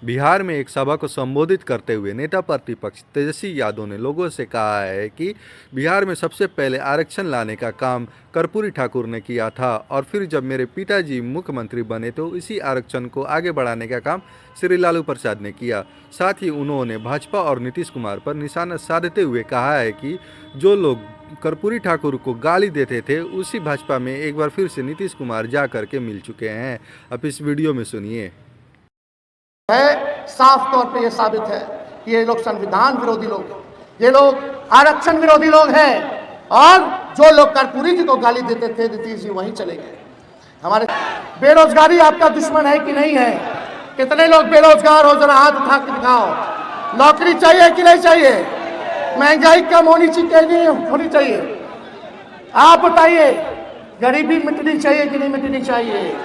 बिहार में एक सभा को संबोधित करते हुए नेता प्रतिपक्ष तेजस्वी यादव ने लोगों से कहा है कि बिहार में सबसे पहले आरक्षण लाने का काम कर्पूरी ठाकुर ने किया था और फिर जब मेरे पिताजी मुख्यमंत्री बने तो इसी आरक्षण को आगे बढ़ाने का काम श्री लालू प्रसाद ने किया। साथ ही उन्होंने भाजपा और नीतीश कुमार पर निशाना साधते हुए कहा है कि जो लोग कर्पूरी ठाकुर को गाली देते थे उसी भाजपा में एक बार फिर से नीतीश कुमार जा करके मिल चुके हैं। अब इस वीडियो में सुनिए। है साफ तौर पे ये साबित है कि ये लोग संविधान विरोधी लोग हैं, ये लोग आरक्षण विरोधी लोग हैं और जो लोग कर्पूरी जी को गाली देते थे नीतीश जी वहीं चले गए। हमारे बेरोजगारी आपका दुश्मन है कि नहीं है? कितने लोग बेरोजगार हो, जरा हाथ उठा के दिखाओ। नौकरी चाहिए कि नहीं चाहिए? महंगाई कम होनी चाहिए होनी चाहिए? आप बताइए, गरीबी मिटनी चाहिए कि नहीं मिटनी चाहिए?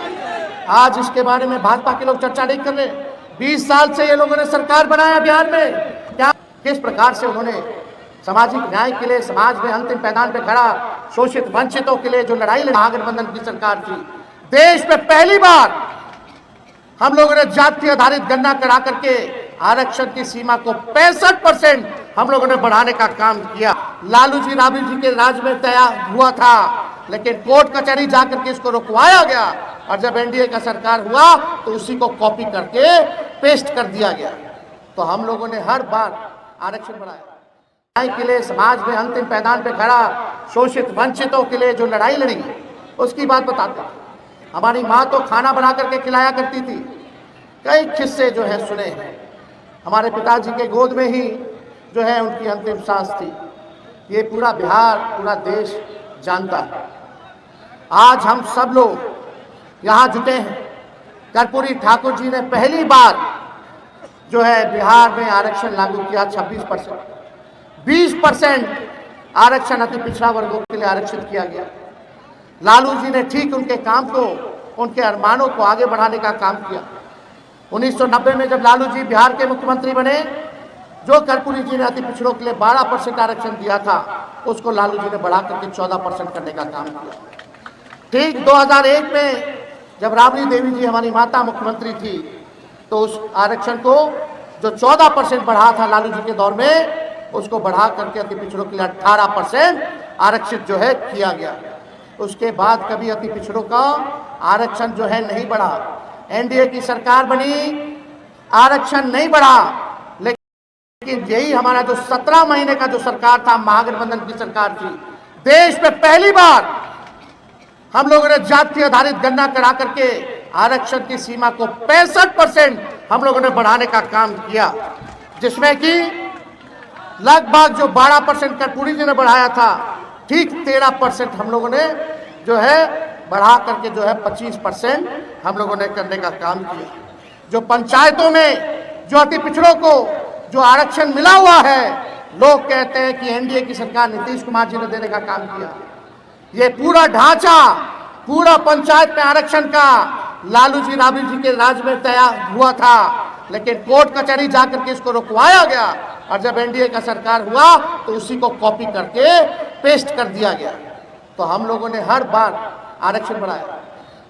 आज इसके बारे में भाजपा के लोग चर्चा नहीं कर रहे। 20 साल से ये लोगों ने सरकार बनाया बिहार में, क्या किस प्रकार से उन्होंने सामाजिक न्याय के लिए, समाज में अंतिम पैदान पे खड़ा शोषित वंचितों के लिए जो लड़ाई महागठबंधन की सरकार थी। देश में पहली बार हम लोगों ने जाति आधारित गणना करा करके आरक्षण की सीमा को 65% हम लोगों ने बढ़ाने का काम किया। लालू जी राबड़ी जी के राज में तय हुआ था, लेकिन कोर्ट कचहरी जाकर के इसको रुकवाया गया और जब एनडीए का सरकार हुआ तो उसी को कॉपी करके पेस्ट कर दिया गया। तो हम लोगों ने हर बार आरक्षण बढ़ाया न्याय के लिए, समाज में अंतिम पैदान पे खड़ा शोषित वंचितों के लिए जो लड़ाई लड़ी उसकी बात बताते हैं। हमारी माँ तो खाना बना करके खिलाया करती थी। कई किस्से जो है सुने हैं। हमारे पिताजी के गोद में ही जो है उनकी अंतिम सांस थी। ये पूरा बिहार, पूरा देश जानता है। आज हम सब लोग यहाँ जुटे हैं। कर्पूरी ठाकुर जी ने पहली बार जो है बिहार में आरक्षण लागू किया। 26%, 20% आरक्षण अति पिछड़ा वर्गों के लिए आरक्षित किया गया। लालू जी ने ठीक उनके काम को, उनके अरमानों को आगे बढ़ाने का काम किया। 1990 में जब लालू जी बिहार के मुख्यमंत्री बने, जो कर्पूरी जी ने अति पिछड़ों के लिए 12% आरक्षण दिया था उसको लालू जी ने बढ़ा करके 14% करने का काम किया। ठीक 2001 में जब राबड़ी देवी जी हमारी माता मुख्यमंत्री थी तो उस आरक्षण को जो 14% बढ़ा था लालू जी के दौर में, उसको बढ़ा करके अति पिछड़ों के लिए 18% आरक्षित जो है किया गया। उसके बाद कभी अति पिछड़ों का आरक्षण जो है नहीं बढ़ा। एनडीए की सरकार बनी, आरक्षण नहीं बढ़ा, लेकिन यही हमारा जो 17 महीने का जो सरकार था, महागठबंधन की सरकार थी, देश में पहली बार हम लोगों ने जाति आधारित गणना करा करके आरक्षण की सीमा को 65% हम लोगों ने बढ़ाने का काम किया, जिसमें कि लगभग जो 12% कर्पूरी जी ने बढ़ाया था, ठीक 13% हम लोगों ने जो है बढ़ा करके जो है 25% हम लोगों ने करने का काम किया। जो पंचायतों में जो अति पिछड़ों को जो आरक्षण मिला हुआ है, लोग कहते हैं कि एनडीए की सरकार नीतीश कुमार जी ने देने का काम किया। ये पूरा ढांचा, पूरा पंचायत में आरक्षण का लालू जी राबड़ी जी के राज में तय हुआ था, लेकिन कोर्ट कचहरी जाकर के इसको रुकवाया गया और जब एनडीए का सरकार हुआ तो उसी को कॉपी करके पेस्ट कर दिया गया। तो हम लोगों ने हर बार आरक्षण बढ़ाया।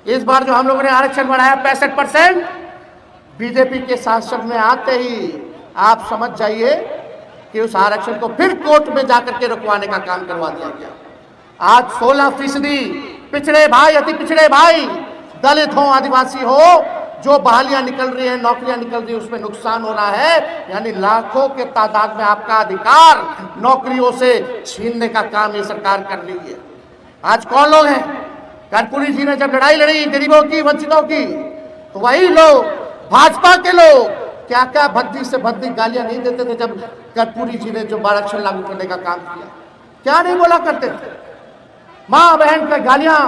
इस बार जो हम लोगों ने आरक्षण बढ़ाया 65%, बीजेपी के सांसद में आते ही आप समझ जाइए कि उस आरक्षण को फिर कोर्ट में जाकर के रुकवाने का काम करवा दिया गया। आज 16% पिछड़े भाई, अति पिछड़े भाई, दलित हो, आदिवासी हो, जो बहालियां निकल रही हैं, नौकरियां निकल रही हैं, उसमें नुकसान हो रहा है। यानी लाखों के तादाद में आपका अधिकार नौकरियों से छीनने का काम ये सरकार कर रही है। आज कौन लोग हैं? कर्पूरी जी ने जब लड़ाई लड़ी गरीबों की, वंचितों की, तो वही लोग, भाजपा के लोग क्या क्या भद्दी से भद्दी गालियां नहीं देते थे जब कर्पूरी जी ने जो आरक्षण लागू करने का काम किया। क्या नहीं बोला करते थे? माँ बहन पे गालियां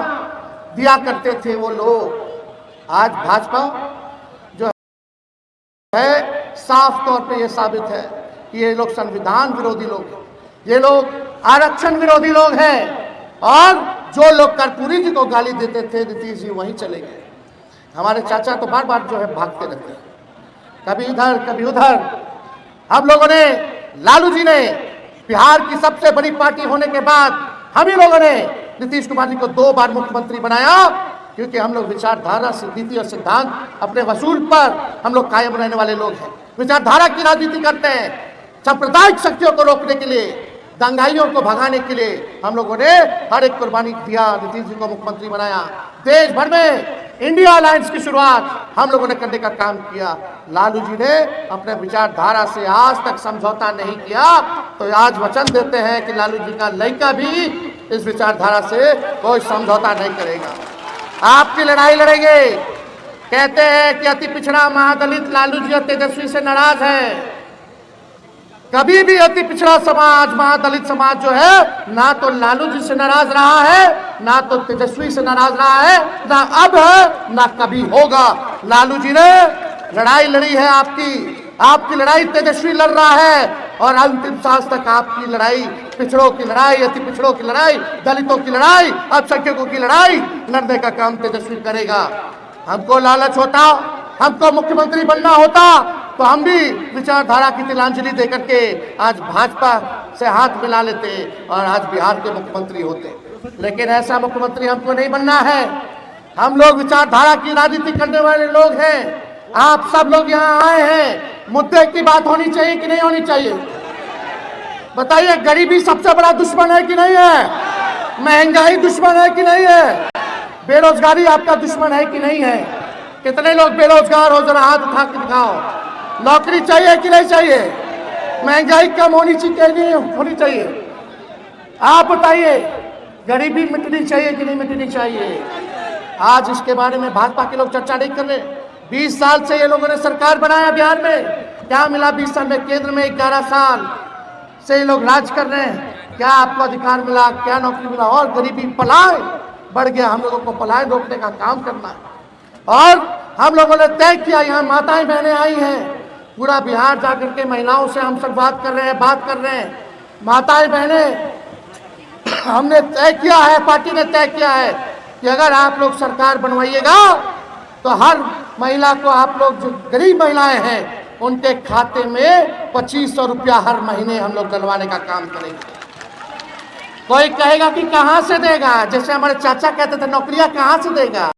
दिया करते थे वो लोग। आज भाजपा जो है साफ तौर पे ये साबित है कि ये लोग संविधान विरोधी लोग हैं, ये लोग आरक्षण विरोधी लोग हैं और जो लोग कर्पूरी जी को गाली देते थे नीतीश जी वहीं चले गए। हमारे चाचा तो बार बार जो है भागते रहते हैं, कभी इधर कभी उधर। हम लोगों ने, लालू जी ने बिहार की सबसे बड़ी पार्टी होने के बाद हम ही लोगों ने नीतीश कुमार जी को 2 बार मुख्यमंत्री बनाया क्योंकि हम लोग विचारधारा से नीति और सिद्धांत अपने वसूल पर हम लोग कायम रहने वाले लोग हैं। विचारधारा की राजनीति करते हैं। सांप्रदायिक शक्तियों को रोकने के लिए, दंगाइयों को भगाने के लिए हम लोगों ने हर एक कुर्बानी दिया। नीतीश जी को मुख्यमंत्री बनाया। देश भर में इंडिया अलायंस की शुरुआत हम लोगों ने करने का काम किया। लालू जी ने अपने विचारधारा से आज तक समझौता नहीं किया, तो आज वचन देते हैं कि लालू जी का लड़का भी इस विचारधारा से कोई समझौता नहीं करेगा। आपकी लड़ाई लड़ेंगे। कहते हैं कि अति पिछड़ा महादलित लालू जी और तेजस्वी से नाराज है। कभी भी अति पिछड़ा समाज, महादलित समाज जो है, ना तो लालू जी से नाराज रहा है, ना तो तेजस्वी से नाराज रहा है, ना अब है, ना कभी होगा। लालू जी ने लड़ाई लड़ी है आपकी लड़ाई तेजस्वी लड़ रहा है, और अंतिम सांस तक आपकी लड़ाई, पिछड़ों की लड़ाई, अति पिछड़ों की लड़ाई, दलितों की लड़ाई, अल्पसंख्यकों की लड़ाई लड़ने का काम तेजस्वी करेगा। हमको लालच होता, हमको मुख्यमंत्री बनना होता, तो हम भी विचारधारा की तिलांजलि देकर के आज भाजपा से हाथ मिला लेते और आज बिहार के मुख्यमंत्री होते। लेकिन ऐसा मुख्यमंत्री हमको नहीं बनना है। हम लोग विचारधारा की राजनीति करने वाले लोग हैं। आप सब लोग यहाँ आए हैं, मुद्दे की बात होनी चाहिए कि नहीं होनी चाहिए? बताइए, गरीबी सबसे बड़ा दुश्मन है कि नहीं है? महंगाई दुश्मन है कि नहीं है? बेरोजगारी आपका दुश्मन है कि नहीं है? कितने लोग बेरोजगार हो, जरा हाथ उठा के दिखाओ। नौकरी चाहिए कि नहीं चाहिए? महंगाई कम होनी चाहिए कि नहीं होनी चाहिए? आप बताइए, गरीबी मिटनी चाहिए कि नहीं मिटनी चाहिए? आज इसके बारे में भाजपा के लोग चर्चा नहीं कर रहे। 20 साल से ये लोगों ने सरकार बनाया बिहार में। क्या मिला 20 साल में? केंद्र में 11 साल से ये लोग राज कर रहे हैं। क्या आपको अधिकार मिला? क्या नौकरी मिला? और गरीबी पलायन बढ़ गया। हम लोगों को पलायन रोकने का काम करना है। और हम लोगों ने तय किया, यहाँ माताएं बहनें आई हैं, पूरा बिहार जाकर के महिलाओं से हम सब बात कर रहे हैं। माताएं बहनें, हमने तय किया है, पार्टी ने तय किया है कि अगर आप लोग सरकार बनवाइएगा तो हर महिला को, आप लोग जो गरीब महिलाएं हैं, उनके खाते में 2500 रुपया हर महीने हम लोग डलवाने का काम करेंगे। कोई कहेगा कि कहाँ से देगा? जैसे हमारे चाचा कहते थे, नौकरियां कहाँ से देगा?